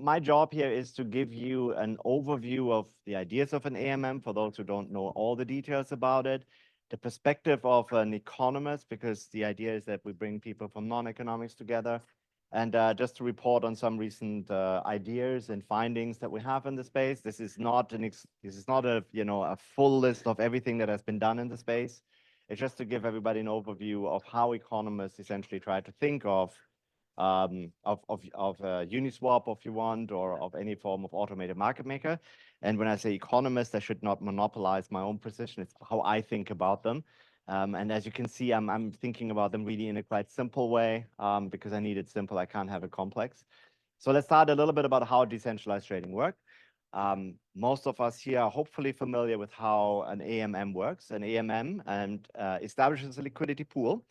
my job here is to give you an overview of the ideas of an AMM for those who don't know all the details about it, the perspective of an economist, because the idea is that we bring people from non-economics together, and just to report on some recent ideas and findings that we have in the space. This is not a a full list of everything that has been done in the space. It's just to give everybody an overview of how economists essentially try to think of Uniswap, if you want, or of any form of automated market maker. And when I say economist, I should not monopolize my own position. It's how I think about them. And as you can see, I'm thinking about them really in a quite simple way because I need it simple. I can't have it complex. So let's start a little bit about how decentralized trading works. Most of us here are hopefully familiar with how an AMM works. An AMM establishes a liquidity pool,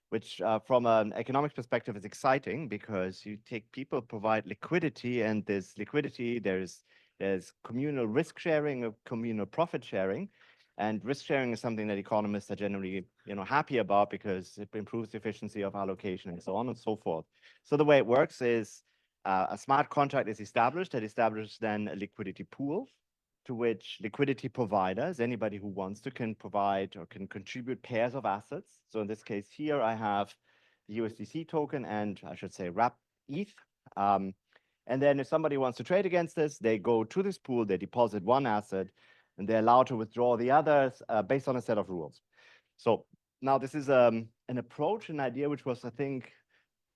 which from an economic perspective is exciting because you take people, provide liquidity, and this liquidity, there's communal risk sharing, or communal profit sharing. And risk sharing is something that economists are generally happy about because it improves the efficiency of allocation and so on and so forth. So the way it works is a smart contract is established that establishes then a liquidity pool to which liquidity providers, anybody who wants to, can provide or can contribute pairs of assets. So in this case here, I have the USDC token and I should say wrap ETH. And then if somebody wants to trade against this, they go to this pool, they deposit one asset, and they're allowed to withdraw the others based on a set of rules. So now this is an approach, an idea which was, I think,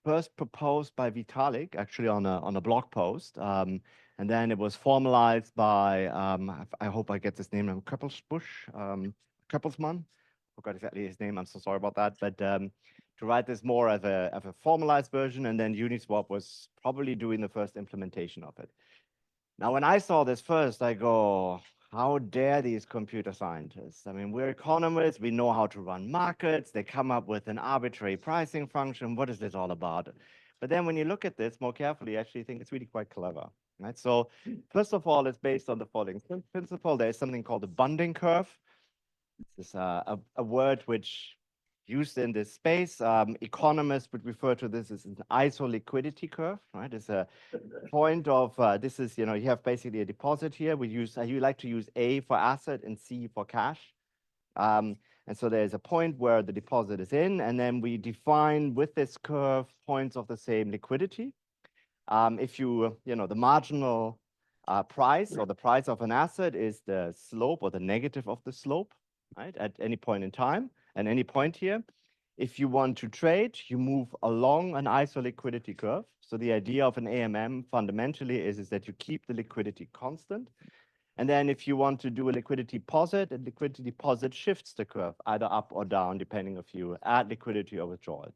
first proposed by Vitalik, actually on a blog post. And then it was formalized by, I hope I get this name, Keppelsman. Forgot exactly his name, I'm so sorry about that. But to write this more as a formalized version, and then Uniswap was probably doing the first implementation of it. Now, when I saw this first, I go, how dare these computer scientists? I mean, we're economists, we know how to run markets, they come up with an arbitrary pricing function. What is this all about? But then when you look at this more carefully, you actually think it's really quite clever, right? So first of all, it's based on the following principle. There's something called the bonding curve. This is a word which used in this space. Economists would refer to this as an isoliquidity curve, right? It's a point of, this is, you have basically a deposit here. You like to use A for asset and C for cash. And so there's a point where the deposit is in, and then we define with this curve points of the same liquidity. If the marginal price or the price of an asset is the slope or the negative of the slope, right, at any point in time, and any point here. If you want to trade, you move along an isoliquidity curve. So the idea of an AMM fundamentally is that you keep the liquidity constant. And then if you want to do a liquidity deposit shifts the curve either up or down, depending if you add liquidity or withdraw it.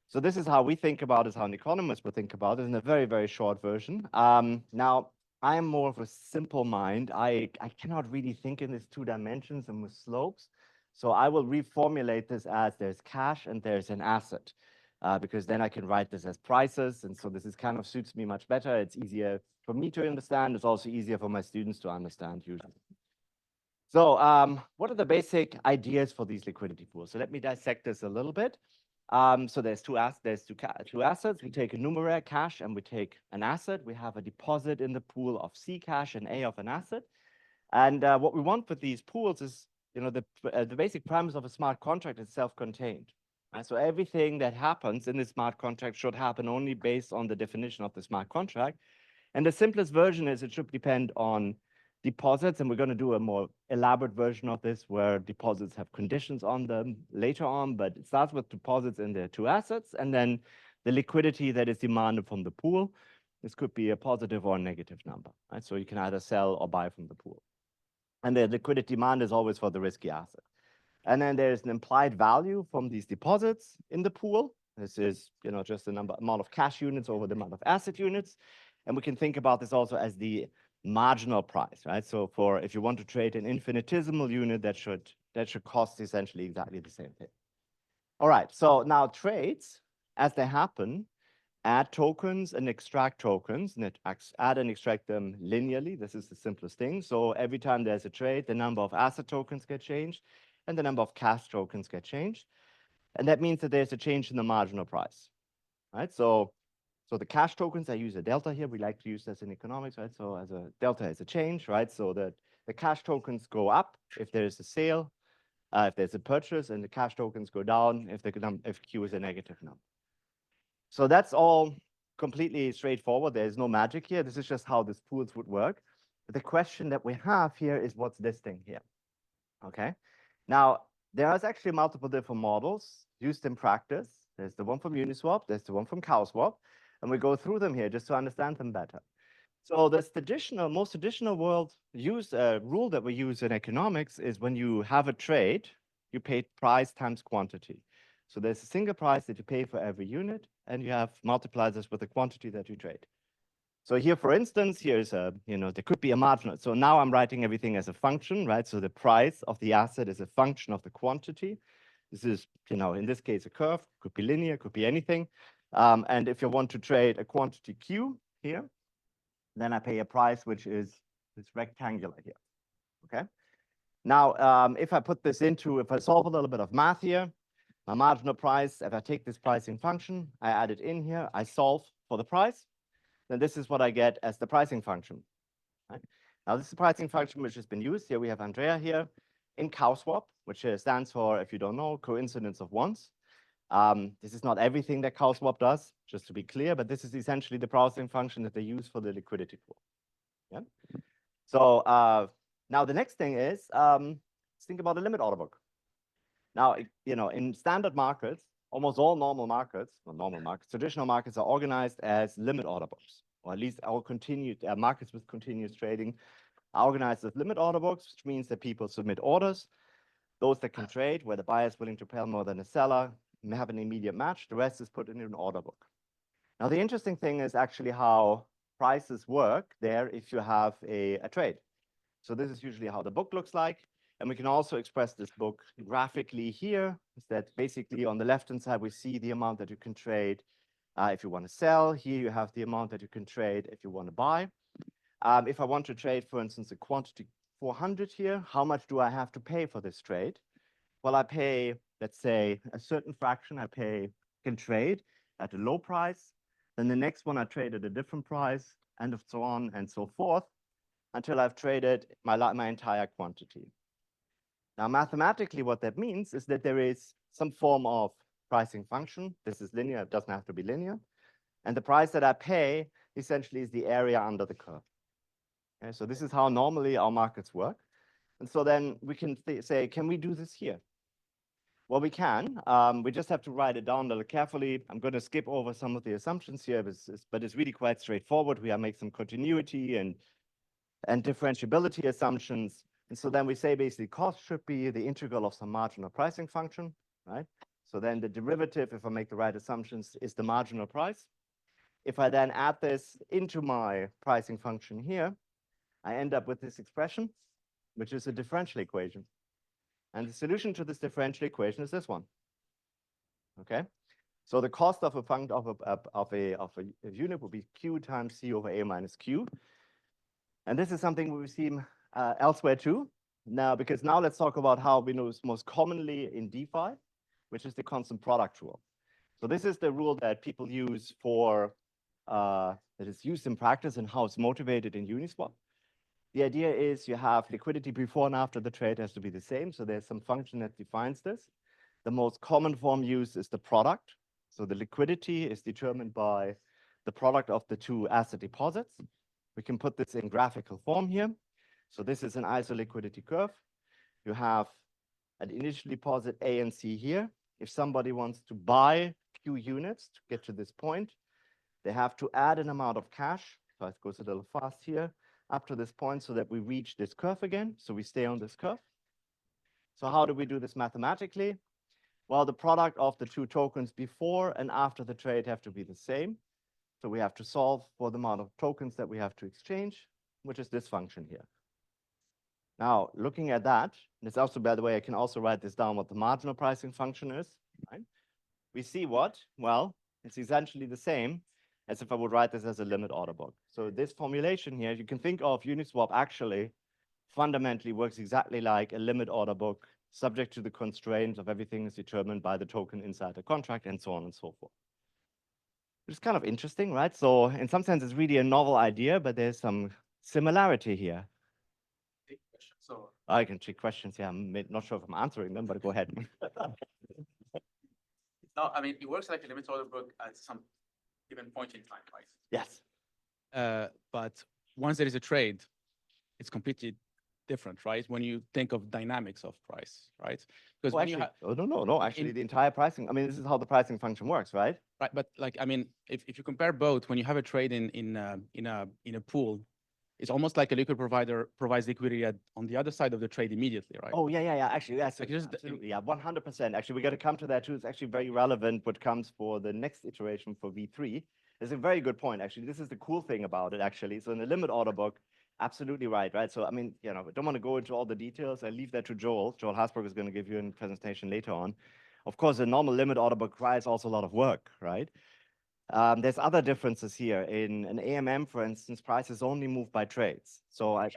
So this is how we think about it, how an economist would think about it in a very, very short version. Now, I am more of a simple mind. I cannot really think in these two dimensions and with slopes. So I will reformulate this as there's cash and there's an asset, because then I can write this as prices. And so this is kind of suits me much better. It's easier for me to understand. It's also easier for my students to understand usually. So what are the basic ideas for these liquidity pools? So let me dissect this a little bit. So there's two assets. We take a numeraire, cash, and we take an asset. We have a deposit in the pool of C cash and A of an asset. And what we want with these pools is, the basic premise of a smart contract is self-contained. So everything that happens in the smart contract should happen only based on the definition of the smart contract. And the simplest version is it should depend on deposits, and we're going to do a more elaborate version of this where deposits have conditions on them later on, but it starts with deposits in the two assets, and then the liquidity that is demanded from the pool. This could be a positive or a negative number, right? So you can either sell or buy from the pool. And the liquidity demand is always for the risky asset. And then there's an implied value from these deposits in the pool. This is, just the amount of cash units over the amount of asset units. And we can think about this also as the marginal price, right? So if you want to trade an infinitesimal unit, that should cost essentially exactly the same thing. All right, so now trades, as they happen, add tokens and extract tokens, and add and extract them linearly. This is the simplest thing. So every time there's a trade, the number of asset tokens get changed, and the number of cash tokens get changed. And that means that there's a change in the marginal price, right? So So the cash tokens, I use a delta here. We like to use this in economics, right? So as a delta is a change, right? So that the cash tokens go up if there's a sale, if there's a purchase, and the cash tokens go down if Q is a negative number. So that's all completely straightforward. There's no magic here. This is just how these pools would work. But the question that we have here is what's this thing here? Okay. Now, there is actually multiple different models used in practice. There's the one from Uniswap, there's the one from CowSwap, and we go through them here just to understand them better. So this most traditional rule that we use in economics is when you have a trade, you pay price times quantity. So there's a single price that you pay for every unit, and you have multipliers with the quantity that you trade. So here, for instance, here's there could be a marginal. So now I'm writing everything as a function, right? So the price of the asset is a function of the quantity. This is, in this case, a curve, could be linear, could be anything. And if you want to trade a quantity Q here, then I pay a price which is this rectangular here, okay? Now, if I solve a little bit of math here, my marginal price, if I take this pricing function, I add it in here, I solve for the price, then this is what I get as the pricing function. Right? Now, this is the pricing function which has been used. Here we have Andrea here in CowSwap, which stands for, if you don't know, coincidence of ones. This is not everything that CowSwap does, just to be clear, but this is essentially the pricing function that they use for the liquidity pool. Yeah. So now the next thing is, let's think about a limit order book. Now, in standard markets, almost all traditional markets are organized as limit order books, or at least our markets with continuous trading are organized as limit order books, which means that people submit orders. Those that can trade, where the buyer is willing to pay more than the seller, may have an immediate match. The rest is put in an order book. Now, the interesting thing is actually how prices work there if you have a trade. So this is usually how the book looks like. And we can also express this book graphically here. Is that basically on the left-hand side, we see the amount that you can trade if you want to sell. Here you have the amount that you can trade if you want to buy. If I want to trade, for instance, a quantity 400 here, how much do I have to pay for this trade? Well, I pay, let's say, a certain fraction can trade at a low price. Then the next one I trade at a different price, and so on and so forth, until I've traded my entire quantity. Now, mathematically, what that means is that there is some form of pricing function. This is linear, it doesn't have to be linear. And the price that I pay essentially is the area under the curve. Okay, so this is how normally our markets work. And so then we can say, can we do this here? Well, we can. We just have to write it down a little carefully. I'm going to skip over some of the assumptions here, but it's really quite straightforward. We make some continuity and differentiability assumptions. And so then we say basically cost should be the integral of some marginal pricing function, right? So then the derivative, if I make the right assumptions, is the marginal price. If I then add this into my pricing function here, I end up with this expression, which is a differential equation. And the solution to this differential equation is this one. Okay, so the cost of a unit will be Q times C over A minus Q. And this is something we've seen elsewhere too. Now, because now let's talk about how we know it's most commonly in DeFi, which is the constant product rule. So this is the rule that people use that is used in practice and how it's motivated in Uniswap. The idea is you have liquidity before and after the trade has to be the same. So there's some function that defines this. The most common form used is the product. So the liquidity is determined by the product of the two asset deposits. We can put this in graphical form here. So this is an ISO liquidity curve. You have an initial deposit A and C here. If somebody wants to buy Q units to get to this point, they have to add an amount of cash. So it goes a little fast here up to this point so that we reach this curve again. So we stay on this curve. So how do we do this mathematically? Well, the product of the two tokens before and after the trade have to be the same. So we have to solve for the amount of tokens that we have to exchange, which is this function here. Now, looking at that, and it's also, by the way, I can also write this down what the marginal pricing function is. Right? We see what? Well, it's essentially the same as if I would write this as a limit order book. So this formulation here, you can think of Uniswap actually fundamentally works exactly like a limit order book, subject to the constraints of everything is determined by the token inside the contract and so on and so forth. which is kind of interesting, right? So in some sense, it's really a novel idea, but there's some similarity here. So I can check questions. Yeah, I'm not sure if I'm answering them, but go ahead. no, I mean, it works like a limit order book at some given point in time, right? Yes. But once there is a trade, it's completely different, right? When you think of dynamics of price, right? Because Oh, when you actually, have no. Actually, the entire pricing. I mean, this is how the pricing function works, right? right, but like I mean, if you compare both, when you have a trade in a pool, it's almost like a liquid provider provides liquidity on the other side of the trade immediately, right? Oh, yeah. Actually, yes, Like just absolutely. Yeah, 100%. Actually, we got to come to that too. It's actually very relevant what comes for the next iteration for V3. It's a very good point, actually. This is the cool thing about it, actually. So in the limit order book, absolutely right? So, I mean, I don't want to go into all the details. I leave that to Joel. Joel Hasberg is going to give you a presentation later on. Of course, a normal limit order book requires also a lot of work, right? There's other differences here. In an AMM, for instance, prices only move by trades. So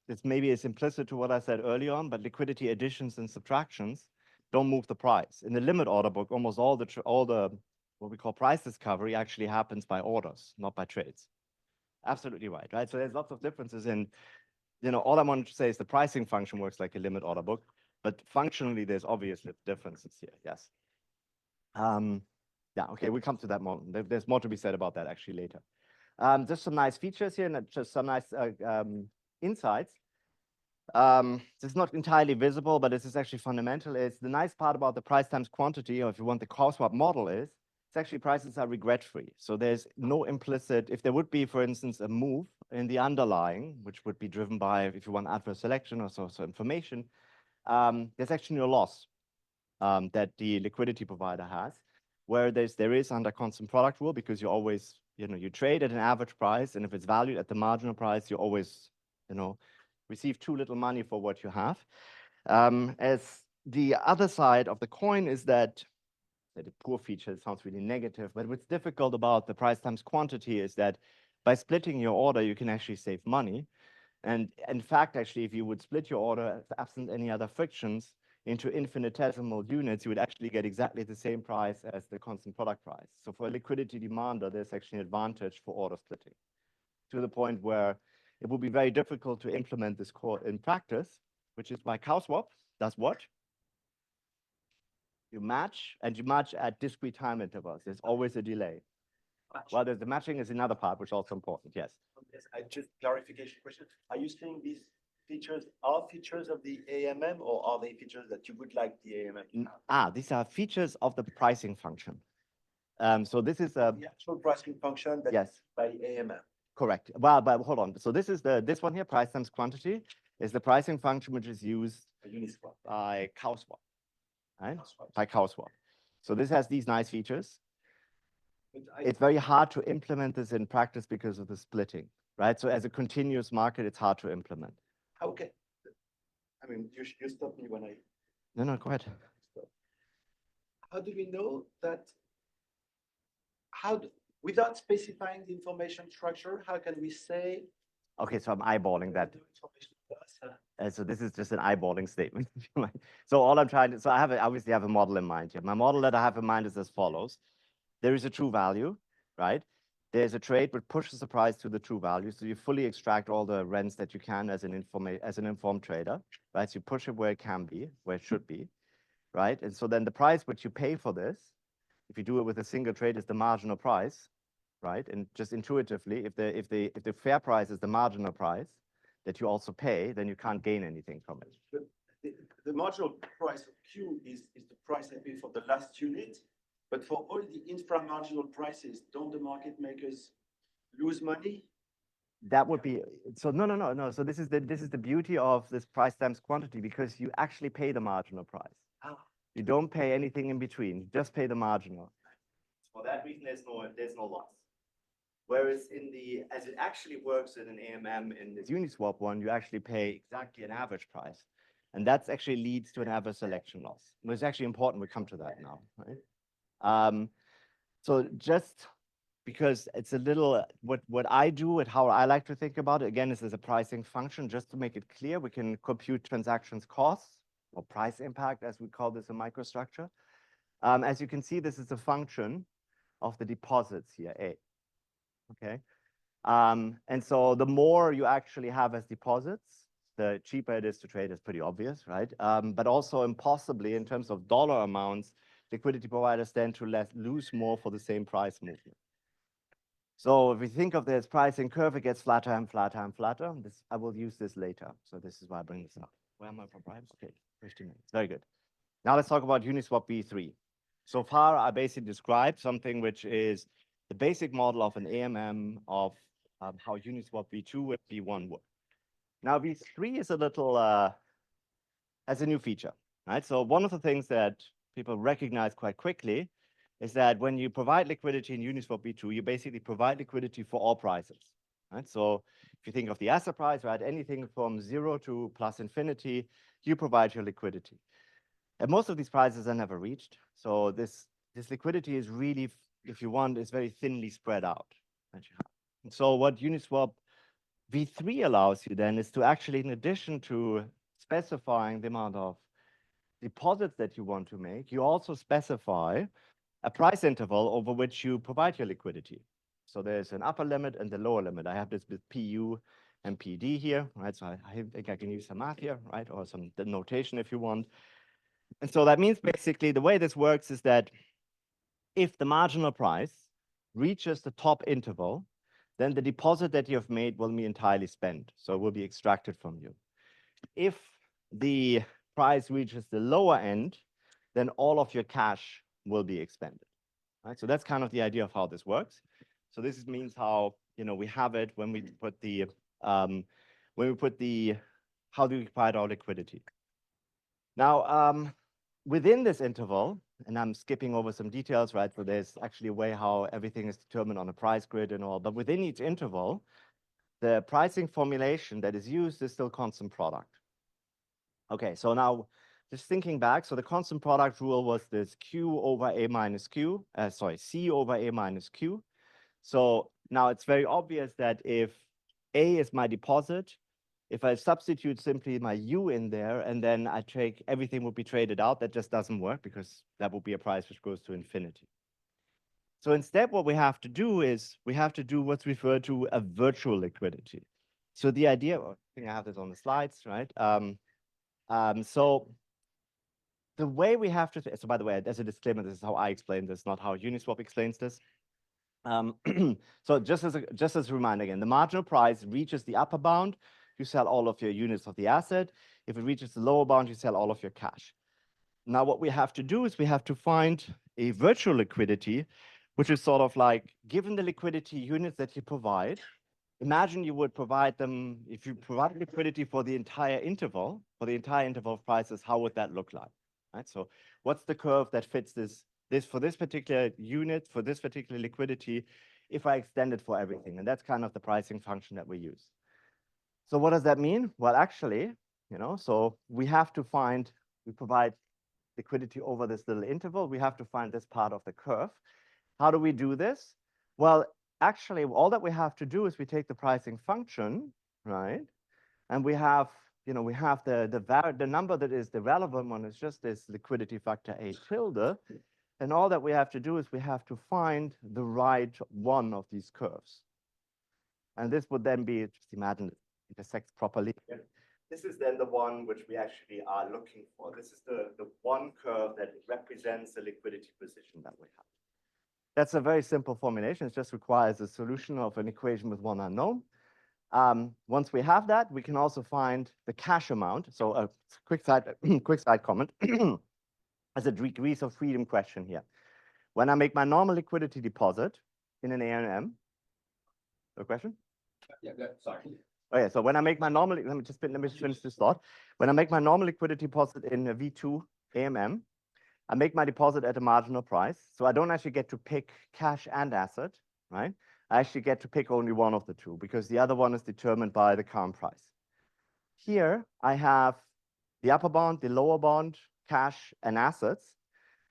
this maybe is implicit to what I said earlier on, but liquidity additions and subtractions don't move the price. In the limit order book, almost all the what we call price discovery actually happens by orders, not by trades. Absolutely right? So there's lots of differences in, all I wanted to say is the pricing function works like a limit order book, but functionally there's obvious differences here, yes. Yeah, okay, we'll come to that more. There's more to be said about that actually later. Just some nice features here and just some nice insights. This is not entirely visible, but this is actually fundamental. Is the nice part about the price times quantity, or if you want the cost swap model is, it's actually prices are regret-free. So there's no implicit, if there would be, for instance, a move in the underlying, which would be driven by, if you want adverse selection or so information, there's actually no loss that the liquidity provider has, where there is under constant product rule, because you always, you trade at an average price, and if it's valued at the marginal price, you always, receive too little money for what you have. As the other side of the coin is that the poor feature sounds really negative, but what's difficult about the price times quantity is that by splitting your order, you can actually save money. And in fact, actually, if you would split your order absent any other frictions into infinitesimal units, you would actually get exactly the same price as the constant product price. So for a liquidity demander, there's actually an advantage for order splitting, to the point where it would be very difficult to implement this core in practice, which is why CowSwap does what? You match, and you match at discrete time intervals. There's always a delay. Well, the matching is another part, which is also important, yes. Yes, I just clarification question. Are you saying these features are features of the AMM, or are they features that you would like the AMM to have? These are features of the pricing function. So this is The actual pricing function that yes, by AMM. correct. Well, but hold on. So this is this one here, price times quantity, is the pricing function which is used Uniswap. by CowSwap, right? CowSwap. By CowSwap. So this has these nice features. But It's very hard to implement this in practice because of the splitting, right? So as a continuous market, it's hard to implement. how can, I mean, you stop me when I No, go ahead. stop. How do we know that, without specifying the information structure, how can we say? Okay, so I'm eyeballing that. The information to us, So this is just an eyeballing statement. if you like. So all I'm trying to, so I obviously have a model in mind here. My model that I have in mind is as follows. There is a true value, right? There's a trade which pushes the price to the true value. So you fully extract all the rents that you can as an informed trader, right? So you push it where it can be, where it should be, right? And so then the price which you pay for this, if you do it with a single trade, is the marginal price, right? And just intuitively, if the fair price is the marginal price that you also pay, then you can't gain anything from it. but the marginal price of Q is the price I pay for the last unit. But for all the infra-marginal prices, don't the market makers lose money? That would be so no. So this is the beauty of this price times quantity, because you actually pay the marginal price. Ah. You don't pay anything in between. You just pay the marginal. For that reason, there's no loss. Whereas as it actually works in an AMM in this Uniswap one, you actually pay exactly an average price. And that actually leads to an adverse selection loss. It's actually important. We come to that now, right? So just because it's a little, what I do and how I like to think about it, again, this is a pricing function. Just to make it clear, we can compute transactions costs, or price impact, as we call this in microstructure. As you can see, this is a function of the deposits here, A. Okay. And so the more you actually have as deposits, the cheaper it is to trade. Is pretty obvious, right? But also impossibly in terms of dollar amounts, liquidity providers tend to lose more for the same price movement. So if we think of this pricing curve, it gets flatter and flatter and flatter. I will use this later. So this is why I bring this up. Where am I for price? Okay, 15 minutes. Very good. Now let's talk about Uniswap V3. So far, I basically described something which is the basic model of an AMM of how Uniswap V2 and V1 work. Now V3 is a little, has a new feature, right? So one of the things that people recognize quite quickly is that when you provide liquidity in Uniswap V2, you basically provide liquidity for all prices, right? So if you think of the asset price, right, anything from 0 to plus infinity, you provide your liquidity. And most of these prices are never reached. So this liquidity is really, if you want, is very thinly spread out. And so what Uniswap V3 allows you then is to actually, in addition to specifying the amount of deposits that you want to make, you also specify a price interval over which you provide your liquidity. So there's an upper limit and the lower limit. I have this with PU and PD here, right? So I think I can use some math here, right? Or some notation if you want. And so that means basically the way this works is that if the marginal price reaches the top interval, then the deposit that you have made will be entirely spent. So it will be extracted from you. If the price reaches the lower end, then all of your cash will be expended. Right? So that's kind of the idea of how this works. So this means how, you know, we have it when we put the, how do we provide our liquidity? Now, within this interval, and I'm skipping over some details, right? So there's actually a way how everything is determined on a price grid and all, but within each interval, the pricing formulation that is used is still constant product. Okay, so now just thinking back, so the constant product rule was this Q over A minus Q, C over A minus Q. So now it's very obvious that if A is my deposit, if I substitute simply my U in there and then I take everything would be traded out, that just doesn't work because that would be a price which goes to infinity. So instead, what we have to do is we have to do what's referred to a virtual liquidity. So the idea, I think I have this on the slides, right? So the way we have to, so by the way, as a disclaimer, this is how I explain this, not how Uniswap explains this. So just as a reminder again, the marginal price reaches the upper bound, you sell all of your units of the asset. If it reaches the lower bound, you sell all of your cash. Now, what we have to do is we have to find a virtual liquidity, which is sort of like, given the liquidity units that you provide, imagine you would provide them, if you provide liquidity for the entire interval of prices, how would that look like, right? So what's the curve that fits this for this particular unit, for this particular liquidity, if I extend it for everything? And that's kind of the pricing function that we use. So what does that mean? Well, actually, you know, so we have to find, we provide liquidity over this little interval. We have to find this part of the curve. How do we do this? Well, actually, all that we have to do is we take the pricing function, right? And we have, you know, we have the number that is the relevant one is just this liquidity factor A tilde. And all that we have to do is we have to find the right one of these curves. And this would then be, just imagine it intersects properly. This is then the one which we actually are looking for. This is the one curve that represents the liquidity position that we have. That's a very simple formulation. It just requires a solution of an equation with one unknown. Once we have that, we can also find the cash amount. So a quick side comment as a degrees of freedom question here. When I make my normal liquidity deposit in an AMM, a question? Yeah, sorry. Okay, so when I make my normal, let me just finish this thought. When I make my normal liquidity deposit in a V2 AMM, I make my deposit at a marginal price. So I don't actually get to pick cash and asset, right? I actually get to pick only one of the two because the other one is determined by the current price. Here I have the upper bound, the lower bound, cash and assets.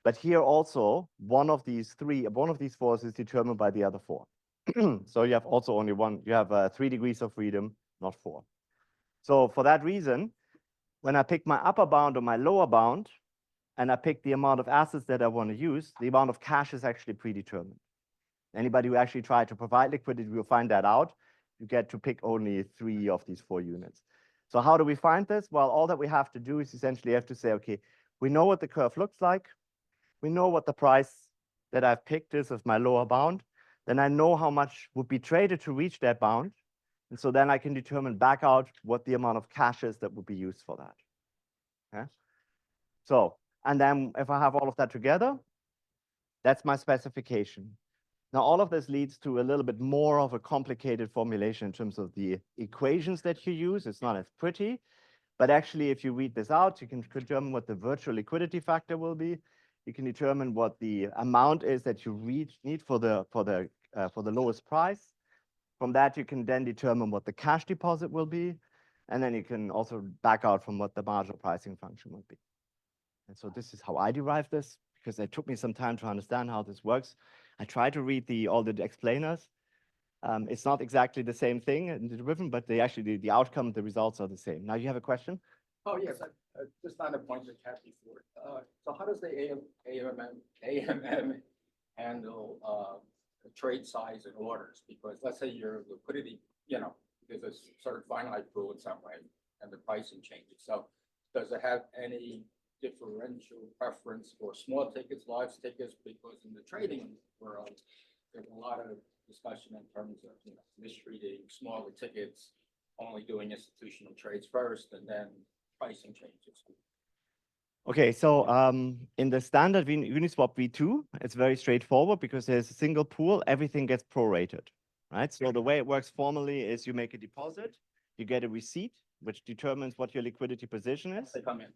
But here also one of these four is determined by the other four. So you have also only one, you have 3 degrees of freedom, not 4. So for that reason, when I pick my upper bound or my lower bound, and I pick the amount of assets that I want to use, the amount of cash is actually predetermined. Anybody who actually tried to provide liquidity will find that out. You get to pick only 3 of these 4 units. So how do we find this? Well, all that we have to do is essentially have to say, okay, we know what the curve looks like. We know what the price that I've picked is of my lower bound. Then I know how much would be traded to reach that bound. And so then I can determine back out what the amount of cash is that would be used for that. Okay? So, and then if I have all of that together, that's my specification. Now, all of this leads to a little bit more of a complicated formulation in terms of the equations that you use. It's not as pretty, but actually, if you read this out, you can determine what the virtual liquidity factor will be. You can determine what the amount is that you need for the lowest price. From that, you can then determine what the cash deposit will be, and then you can also back out from what the marginal pricing function will be. And so this is how I derive this, because it took me some time to understand how this works. I tried to read all the explainers. It's not exactly the same thing in the derivative, but the outcome, the results are the same. Now you have a question? Oh, yes, just on the point that had before. So how does the AMM handle trade size and orders? Because let's say your liquidity, there's a sort of finite pool in some way and the pricing changes. So does it have any differential preference for small tickets, large tickets? Because in the trading world, there's a lot of discussion in terms of mistreating smaller tickets, only doing institutional trades first, and then pricing changes. Okay, so in the standard Uniswap V2, it's very straightforward because there's a single pool, everything gets prorated, right? So the way it works formally is you make a deposit, you get a receipt, which determines what your liquidity position is. They come in.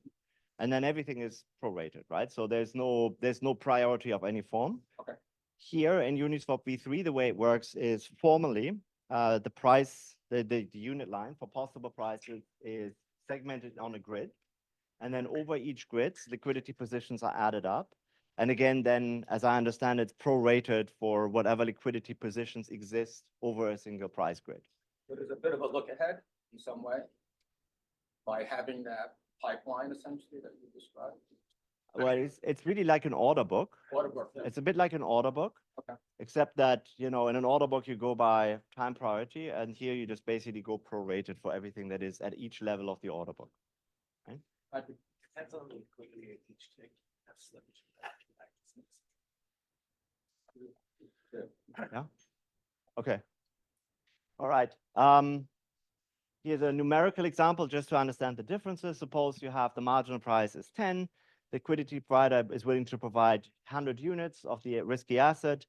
And then everything is prorated, right? So there's no priority of any form. Okay. Here in Uniswap V3, the way it works is formally, the price, the unit line for possible prices is segmented on a grid. And then over each grid, liquidity positions are added up. And again, then, as I understand, it's prorated for whatever liquidity positions exist over a single price grid. So there's a bit of a look ahead in some way by having that pipeline essentially that you described. Well, it's really like an order book. Order book. Yeah. It's a bit like an order book, Okay. except that, in an order book, you go by time priority, and here you just basically go prorated for everything that is at each level of the order book. Right? Depends on the liquidity at each tick. That's the Yeah. Okay. All right. Here's a numerical example just to understand the differences. Suppose you have the marginal price is 10. Liquidity provider is willing to provide 100 units of the risky asset.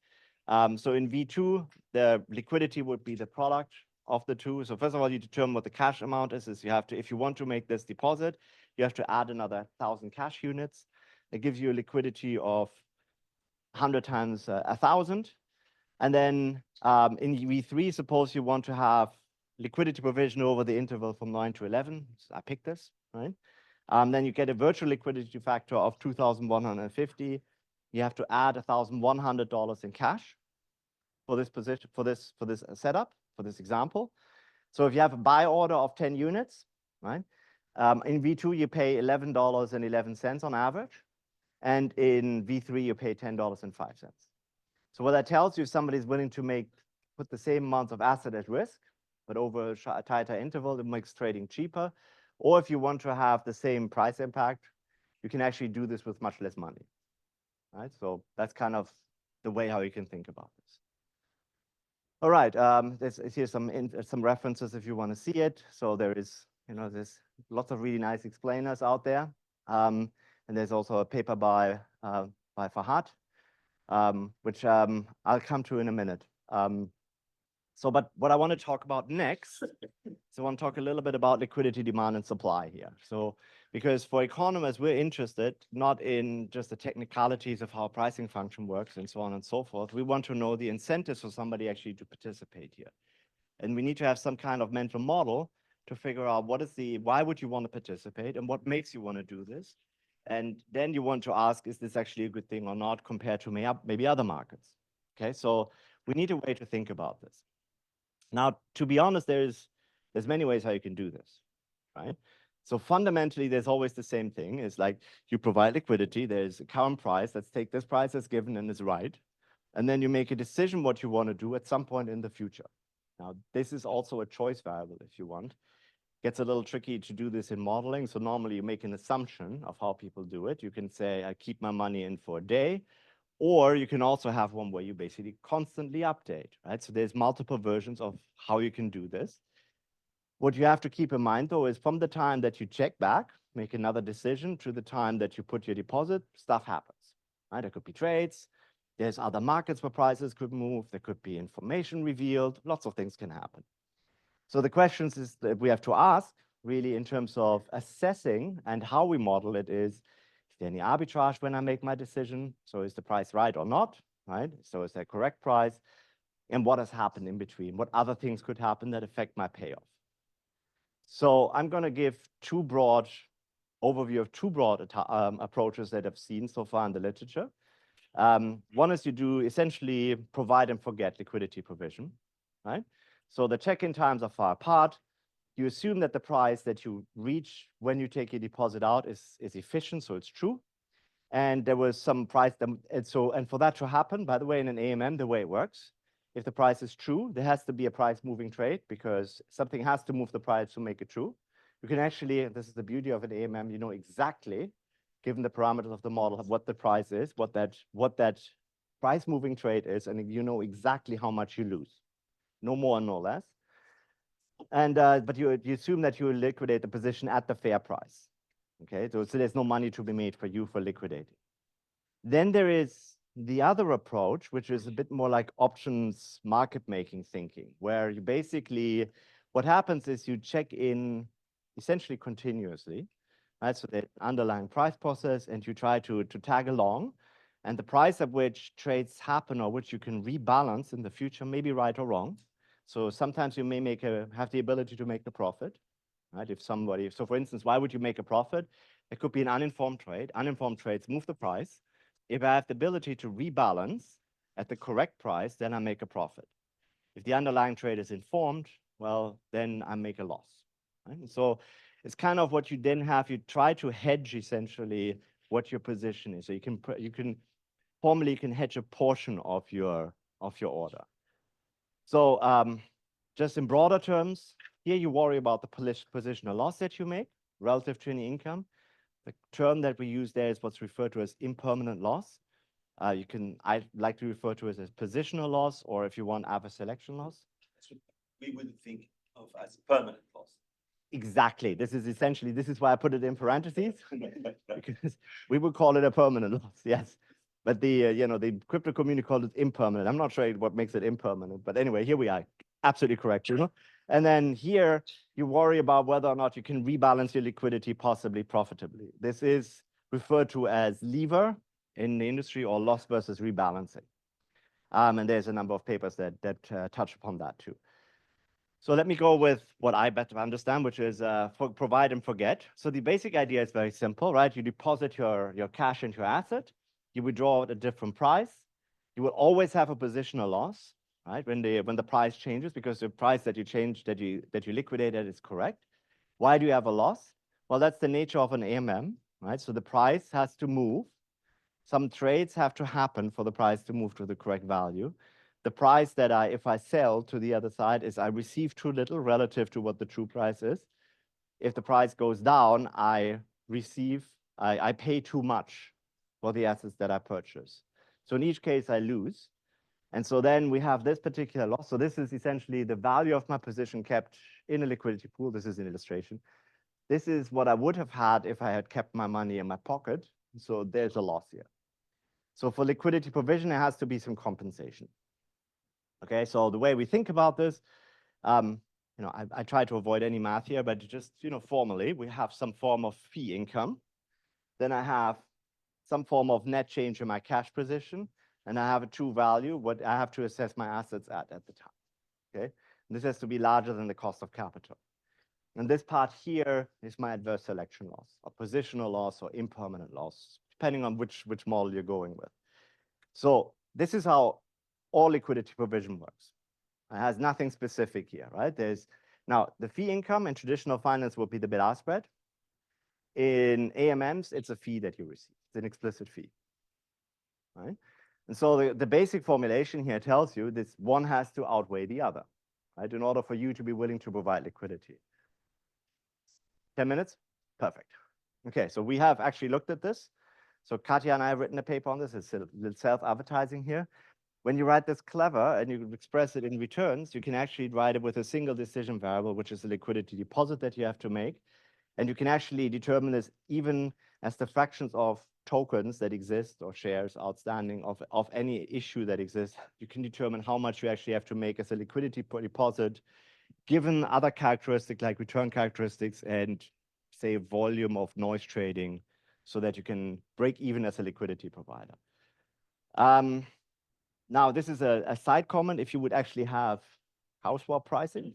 So in V2, the liquidity would be the product of the two. So first of all, you determine what the cash amount is you have to, if you want to make this deposit, you have to add another 1,000 cash units. It gives you a liquidity of 100 times 1,000. And then in V3, suppose you want to have liquidity provision over the interval from 9 to 11. So I picked this, right? Then you get a virtual liquidity factor of 2,150. You have to add $1,100 in cash for this position, for this setup, for this example. So if you have a buy order of 10 units, right? In V2, you pay $11.11 on average. And in V3, you pay $10.05. So what that tells you, if somebody is willing to put the same amount of asset at risk, but over a tighter interval, it makes trading cheaper. Or if you want to have the same price impact, you can actually do this with much less money, right? So that's kind of the way how you can think about this. All right, here's some references if you want to see it. So there's lots of really nice explainers out there. And there's also a paper by Fahad, which I'll come to in a minute. But what I want to talk about next, I want to talk a little bit about liquidity demand and supply here. So because for economists, we're interested not in just the technicalities of how pricing function works and so on and so forth. We want to know the incentives for somebody actually to participate here. And we need to have some kind of mental model to figure out why would you want to participate and what makes you want to do this? And then you want to ask, is this actually a good thing or not compared to maybe other markets? Okay, so we need a way to think about this. Now, to be honest, there's many ways how you can do this, right? So fundamentally, there's always the same thing. It's like you provide liquidity. There's a current price. Let's take this price as given and is right. and then you make a decision what you want to do at some point in the future. Now, this is also a choice variable if you want. Gets a little tricky to do this in modeling. So normally you make an assumption of how people do it. You can say, I keep my money in for a day, or you can also have one where you basically constantly update, right? So there's multiple versions of how you can do this. What you have to keep in mind, though, is from the time that you check back, make another decision, to the time that you put your deposit, stuff happens, right? There could be trades. There's other markets where prices could move. There could be information revealed. Lots of things can happen. So the questions is that we have to ask, really, in terms of assessing and how we model it is there any arbitrage when I make my decision? So is the price right or not, right? So is that correct price? And what has happened in between? What other things could happen that affect my payoff? So I'm going to give overview of two broad approaches that I've seen so far in the literature. One is you do essentially provide and forget liquidity provision, right? So the check-in times are far apart. You assume that the price that you reach when you take your deposit out is efficient, so it's true. And there was some price, and for that to happen, by the way, in an AMM, the way it works, if the price is true, there has to be a price moving trade because something has to move the price to make it true. You can actually, this is the beauty of an AMM, you know exactly, given the parameters of the model, what the price is, what that price moving trade is, and you know exactly how much you lose. No more, no less. And but you assume that you will liquidate the position at the fair price. Okay, so there's no money to be made for you for liquidating. Then there is the other approach, which is a bit more like options market making thinking, where you basically, what happens is you check in essentially continuously, right? So the underlying price process, and you try to tag along, and the price at which trades happen or which you can rebalance in the future may be right or wrong. So sometimes you may have the ability to make a profit, right? So for instance, why would you make a profit? It could be an uninformed trade. Uninformed trades move the price. If I have the ability to rebalance at the correct price, then I make a profit. If the underlying trade is informed, well, then I make a loss, right? And so it's kind of what you then have, you try to hedge essentially what your position is. So you can formally hedge a portion of your order. So just in broader terms, here you worry about the positional loss that you make relative to any income. The term that we use there is what's referred to as impermanent loss. I like to refer to it as positional loss, or if you want, average selection loss. That's what we would think of as permanent loss. Exactly. This is why I put it in parentheses, because we would call it a permanent loss, yes. But the crypto community called it impermanent. I'm not sure what makes it impermanent, but anyway, here we are. Absolutely correct, Bruno. And then here, you worry about whether or not you can rebalance your liquidity possibly profitably. This is referred to as lever in the industry, or loss versus rebalancing. And there's a number of papers that touch upon that too. So let me go with what I better understand, which is provide and forget. So the basic idea is very simple, right? You deposit your cash into your asset, you withdraw at a different price. You will always have a positional loss, right? When the price changes, because the price that you changed, that you liquidated is correct. Why do you have a loss? Well, that's the nature of an AMM, right? So the price has to move. Some trades have to happen for the price to move to the correct value. The price that if I sell to the other side is I receive too little relative to what the true price is. If the price goes down, I pay too much for the assets that I purchase. So in each case, I lose. And so then we have this particular loss. So this is essentially the value of my position kept in a liquidity pool. This is an illustration. This is what I would have had if I had kept my money in my pocket. So there's a loss here. So for liquidity provision, there has to be some compensation. Okay, so the way we think about this, I try to avoid any math here, but just, formally, we have some form of fee income. Then I have some form of net change in my cash position, and I have a true value, what I have to assess my assets at the time. Okay, and this has to be larger than the cost of capital. And this part here is my adverse selection loss, or positional loss, or impermanent loss, depending on which model you're going with. So this is how all liquidity provision works. It has nothing specific here, right? Now the fee income in traditional finance will be the bid-ask spread. In AMMs, it's a fee that you receive. It's an explicit fee, right? And so the basic formulation here tells you this one has to outweigh the other, right? In order for you to be willing to provide liquidity. 10 minutes? Perfect. Okay, so we have actually looked at this. So Katya and I have written a paper on this. It's a little self-advertising here. When you write this clever and you express it in returns, you can actually write it with a single decision variable, which is a liquidity deposit that you have to make. And you can actually determine this even as the fractions of tokens that exist or shares outstanding of any issue that exists. You can determine how much you actually have to make as a liquidity deposit, given other characteristics like return characteristics and say volume of noise trading, so that you can break even as a liquidity provider. Now, this is a side comment. If you would actually have house swap pricing,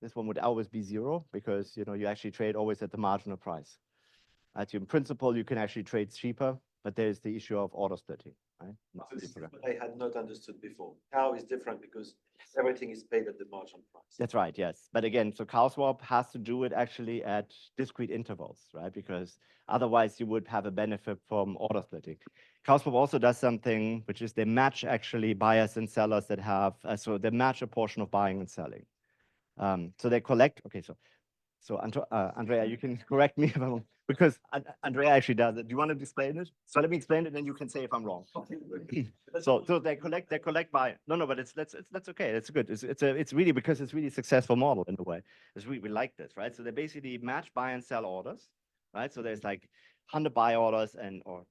this one would always be zero because you actually trade always at the marginal price. In principle, you can actually trade cheaper, but there's the issue of order splitting. Right? This is what I had not understood before. Cow is different because everything is paid at the marginal price. That's right, yes. But again, so cow swap has to do it actually at discrete intervals, right? Because otherwise you would have a benefit from order splitting. Cow swap also does something, which is they match actually buyers and sellers that have, so they match a portion of buying and selling. So they collect, okay, so Andrea, you can correct me if I'm wrong, because Andrea actually does it. Do you want to explain it? So let me explain it, and you can say if I'm wrong. So they collect by no, but that's okay. It's good. It's really because it's really successful model in a way. We like this, right? So they basically match buy and sell orders, right? So there's like 100 buy orders or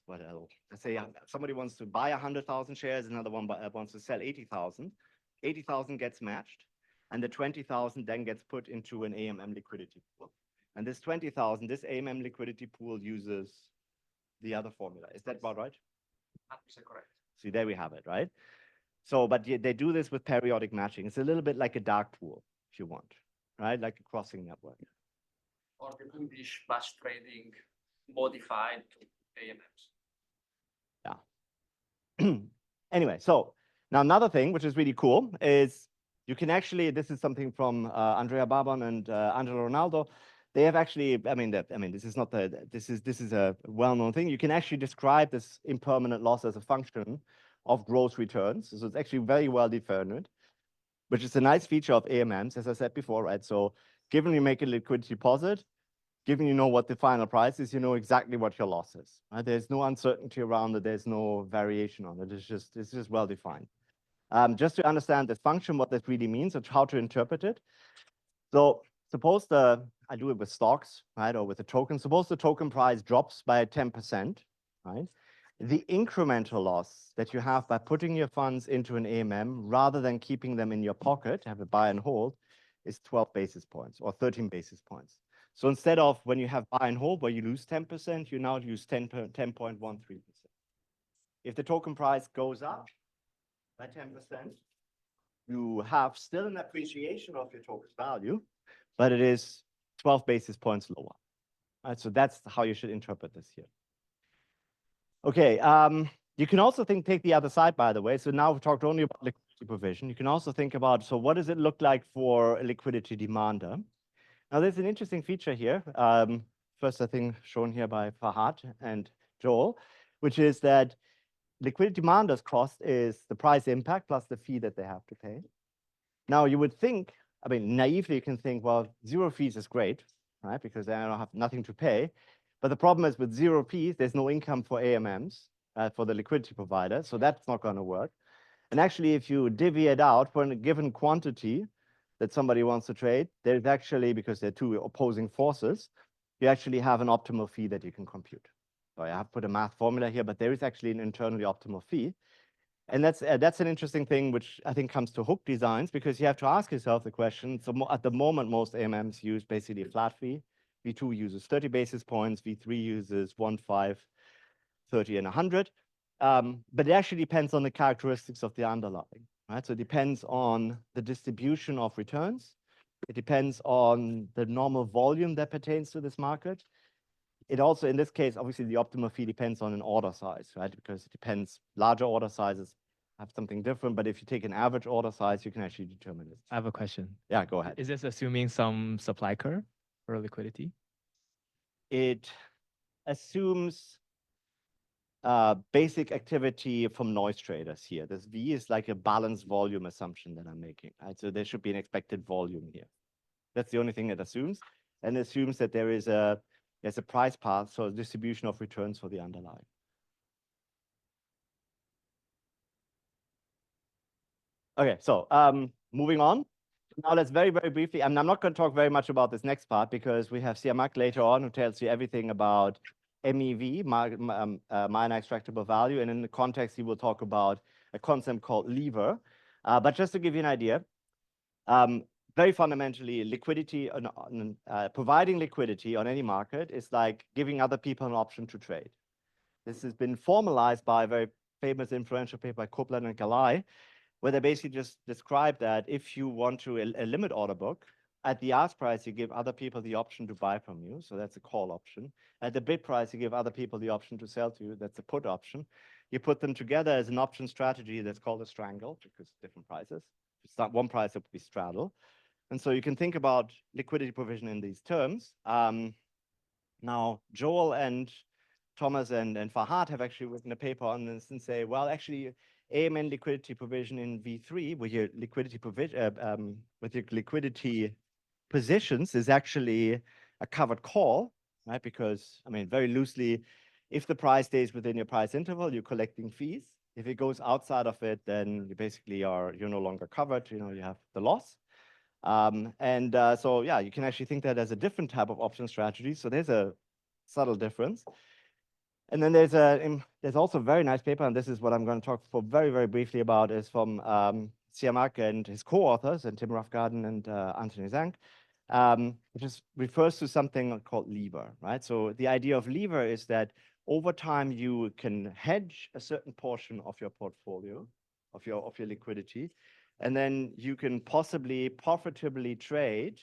what else? Let's say somebody wants to buy 100,000 shares, another one wants to sell 80,000. 80,000 gets matched. And the 20,000 then gets put into an AMM liquidity pool. And this 20,000, this AMM liquidity pool uses the other formula. Is that about right? 100% correct. See, there we have it, right? So, but they do this with periodic matching. It's a little bit like a dark pool, if you want, right? Like a crossing network. Or the English batch trading modified to AMMs. Yeah. Anyway, so now another thing, which is really cool, is you can actually, this is something from Andrea Barbon and Angelo Ronaldo. They have actually, this is not this is a well-known thing. You can actually describe this impermanent loss as a function of gross returns. So it's actually very well defined, which is a nice feature of AMMs, as I said before, right? So given you make a liquidity deposit, given you know what the final price is, you know exactly what your loss is. Right? There's no uncertainty around it. There's no variation on it. It's just well defined. Just to understand this function, what that really means, and how to interpret it. So suppose I do it with stocks, right, or with a token. Suppose the token price drops by 10%, right? The incremental loss that you have by putting your funds into an AMM rather than keeping them in your pocket, have a buy and hold, is 12 basis points or 13 basis points. So instead of when you have buy and hold where you lose 10%, you now use 10.13%. If the token price goes up by 10%, you have still an appreciation of your token value, but it is 12 basis points lower. Right, so that's how you should interpret this here. Okay, you can also take the other side, by the way. So now we've talked only about liquidity provision. You can also think about, so what does it look like for a liquidity demander? Now there's an interesting feature here. First, I think shown here by Fahad and Joel, which is that liquidity demander's cost is the price impact plus the fee that they have to pay. Now you would think, naively you can think, well, zero fees is great, right? Because they don't have nothing to pay. But the problem is with zero fees, there's no income for AMMs, for the liquidity provider. So that's not going to work. And actually, if you divvy it out for a given quantity that somebody wants to trade, there's actually, because they're two opposing forces, you actually have an optimal fee that you can compute. So I have put a math formula here, but there is actually an internally optimal fee. And that's an interesting thing, which I think comes to hook designs, because you have to ask yourself the question. So at the moment, most AMMs use basically a flat fee. V2 uses 30 basis points. V3 uses 1, 5, 30, and 100. But it actually depends on the characteristics of the underlying. Right? So it depends on the distribution of returns. It depends on the normal volume that pertains to this market. It also, in this case, obviously the optimal fee depends on an order size, right? Because it depends, larger order sizes have something different, but if you take an average order size, you can actually determine it. I have a question. Yeah, go ahead. Is this assuming some supply curve for liquidity? It assumes basic activity from noise traders here. This V is like a balanced volume assumption that I'm making, right? So there should be an expected volume here. That's the only thing it assumes, and it assumes that there's a price path, so a distribution of returns for the underlying. Okay, so moving on. Now let's very, very briefly, I'm not going to talk very much about this next part because we have Siamak later on who tells you everything about MEV, minor extractable value, and in the context he will talk about a concept called lever. But just to give you an idea, very fundamentally, liquidity, providing liquidity on any market is like giving other people an option to trade. This has been formalized by a very famous influential paper by Copeland and Galai, where they basically just describe that if you want to a limit order book, at the ask price, you give other people the option to buy from you. So that's a call option. At the bid price, you give other people the option to sell to you. That's a put option. You put them together as an option strategy that's called a strangle because different prices. If it's not one price, it would be straddle. And so you can think about liquidity provision in these terms. Now, Joel and Thomas and Fahad have actually written a paper on this and say, well, actually, AMN liquidity provision in V3 with your liquidity positions is actually a covered call, right? Because, I mean, very loosely, if the price stays within your price interval, you're collecting fees. If it goes outside of it, then you basically you're no longer covered, you have the loss. So yeah, you can actually think that as a different type of option strategy. So there's a subtle difference. And then there's also a very nice paper, and this is what I'm going to talk for very, very briefly about, is from Siamak and his co-authors, and Tim Roughgarden and Anthony Zank, which refers to something called lever, right? So the idea of lever is that over time you can hedge a certain portion of your portfolio, of your liquidity, and then you can possibly profitably trade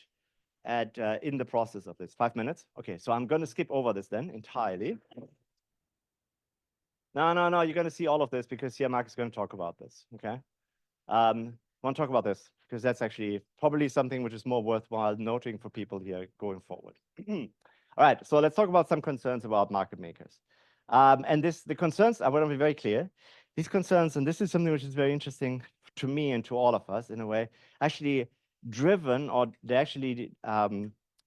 in the process of this. 5 minutes? Okay, so I'm going to skip over this then entirely. No, you're going to see all of this because Siamak is going to talk about this, okay? I want to talk about this because that's actually probably something which is more worthwhile noting for people here going forward. All right, so let's talk about some concerns about market makers. The concerns, I want to be very clear. These concerns, and this is something which is very interesting to me and to all of us in a way, actually driven, or they're actually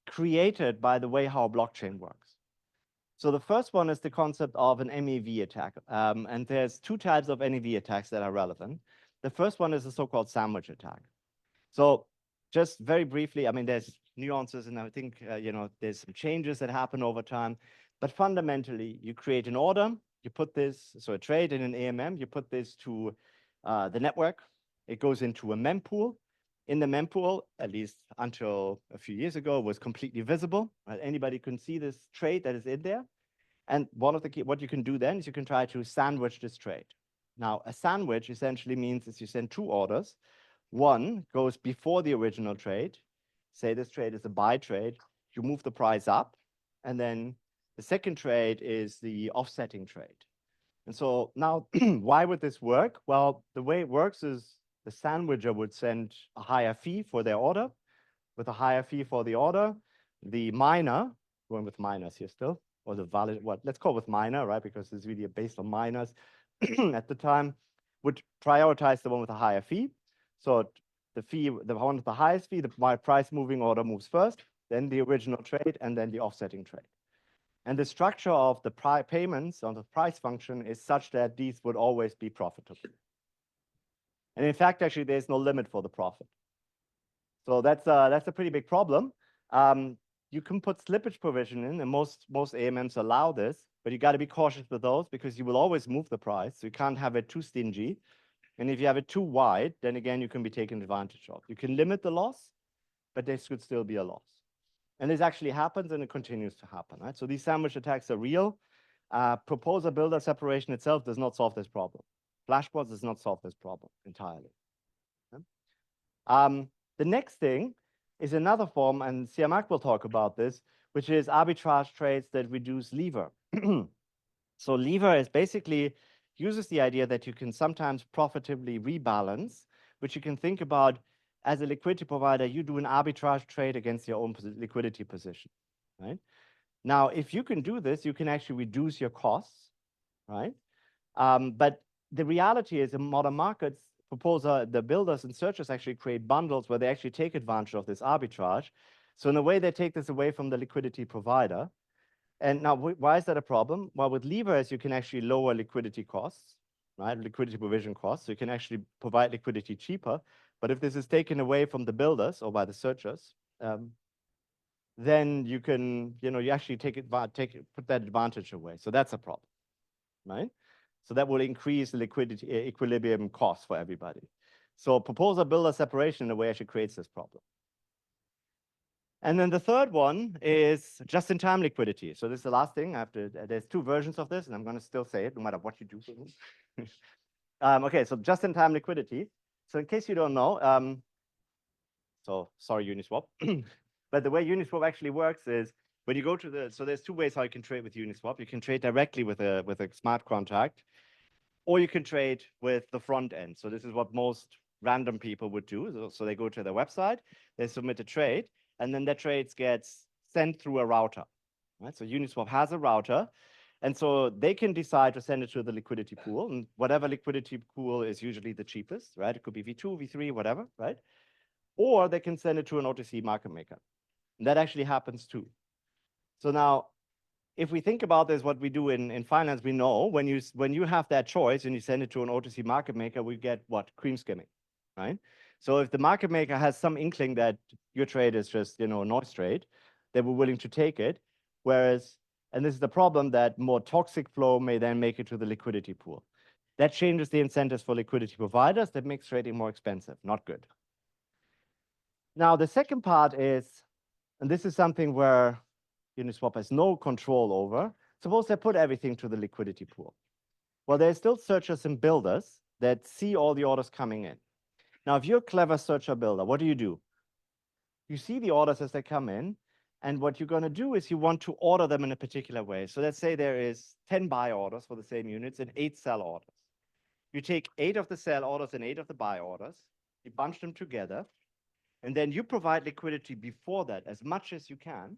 created by the way how a blockchain works. So the first one is the concept of an MEV attack. And there's two types of MEV attacks that are relevant. The first one is a so-called sandwich attack. So just very briefly, I mean, there's nuances, and I think, there's some changes that happen over time. But fundamentally, you create an order, you put this, so a trade in an AMM, you put this to the network. It goes into a mempool. In the mempool, at least until a few years ago, was completely visible. Right? Anybody can see this trade that is in there. And what you can do then is you can try to sandwich this trade. Now, a sandwich essentially means is you send two orders. One goes before the original trade. Say this trade is a buy trade. You move the price up. And then the second trade is the offsetting trade. And so now, why would this work? Well, the way it works is the sandwicher would send a higher fee for their order. With a higher fee for the order, the miner, going with miners here still, or the valid, let's call it with miner, right? Because it's really based on miners at the time, would prioritize the one with a higher fee. So the one with the highest fee, the price moving order moves first, then the original trade, and then the offsetting trade. And the structure of the payments on the price function is such that these would always be profitable. And in fact, actually, there's no limit for the profit. So that's a pretty big problem. You can put slippage provision in, and most AMMs allow this, but you got to be cautious with those because you will always move the price. So you can't have it too stingy. And if you have it too wide, then again, you can be taken advantage of. You can limit the loss, but there could still be a loss. And this actually happens, and it continues to happen, right? So these sandwich attacks are real. Proposer-builder separation itself does not solve this problem. Flashbots does not solve this problem entirely. Okay? The next thing is another form, and Siamak will talk about this, which is arbitrage trades that reduce lever. So lever is basically uses the idea that you can sometimes profitably rebalance, which you can think about as a liquidity provider, you do an arbitrage trade against your own liquidity position, right? Now, if you can do this, you can actually reduce your costs, right? But the reality is in modern markets, the builders and searchers actually create bundles where they actually take advantage of this arbitrage. So in a way, they take this away from the liquidity provider. And now, why is that a problem? Well, with levers, you can actually lower liquidity costs, right? Liquidity provision costs. So you can actually provide liquidity cheaper. But if this is taken away from the builders or by the searchers, then you can, you actually put that advantage away. So that's a problem, right? So that will increase the liquidity equilibrium cost for everybody. So proposer-builder separation in a way actually creates this problem. And then the third one is just-in-time liquidity. So this is the last thing. There's two versions of this, and I'm going to still say it no matter what you do. Okay, so just-in-time liquidity. So in case you don't know, so sorry, Uniswap. But the way Uniswap actually works is when you go to so there's two ways how you can trade with Uniswap. You can trade directly with a smart contract, or you can trade with the front end. So this is what most random people would do. So they go to their website, they submit a trade, and then that trade gets sent through a router, right? So Uniswap has a router, and so they can decide to send it to the liquidity pool, and whatever liquidity pool is usually the cheapest, right? It could be V2, V3, whatever, right? Or they can send it to an OTC market maker. And that actually happens too. So now, if we think about this, what we do in finance, we know when you have that choice and you send it to an OTC market maker, we get what? Cream skimming, right? So if the market maker has some inkling that your trade is just, a noise trade, they were willing to take it. Whereas, and this is the problem, that more toxic flow may then make it to the liquidity pool. That changes the incentives for liquidity providers. That makes trading more expensive, not good. Now, the second part is, and this is something where Uniswap has no control over. Suppose they put everything to the liquidity pool. Well, there's still searchers and builders that see all the orders coming in. Now, if you're a clever searcher builder, what do? You see the orders as they come in, and what you're going to do is you want to order them in a particular way. So let's say there is 10 buy orders for the same units and 8 sell orders. You take 8 of the sell orders and 8 of the buy orders, you bunch them together, and then you provide liquidity before that as much as you can.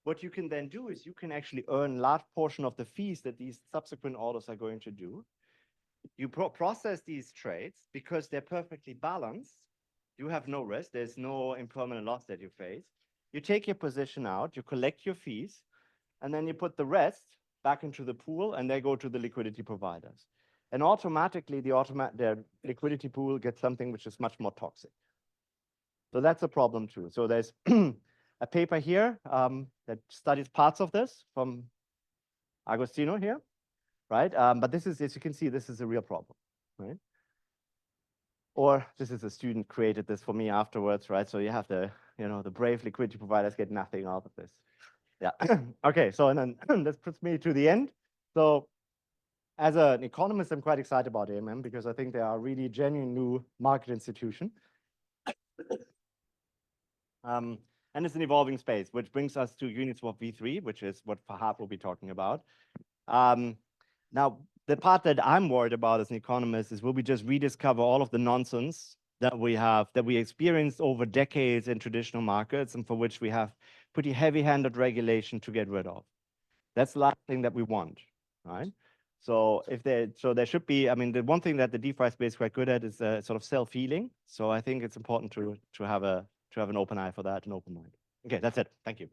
What you can then do is you can actually earn a large portion of the fees that these subsequent orders are going to do. You process these trades because they're perfectly balanced. You have no risk. There's no impermanent loss that you face. You take your position out, you collect your fees, and then you put the rest back into the pool, and they go to the liquidity providers. And automatically, the liquidity pool gets something which is much more toxic. So that's a problem too. So there's a paper here that studies parts of this from Agostino here, right? But this is, as you can see, this is a real problem, right? Or this is a student created this for me afterwards, right? So you have the brave liquidity providers get nothing out of this. Yeah. Okay, so and then this puts me to the end. So as an economist, I'm quite excited about AMM because I think they are a really genuine new market institution. And it's an evolving space, which brings us to Uniswap v3, which is what Fahad will be talking about. Now, the part that I'm worried about as an economist is will we just rediscover all of the nonsense that we experienced over decades in traditional markets and for which we have pretty heavy-handed regulation to get rid of. That's the last thing that we want, right? So there should be, I mean, the one thing that the DeFi space is quite good at is sort of self-healing. So I think it's important to have an open eye for that, an open mind. Okay, that's it. Thank you.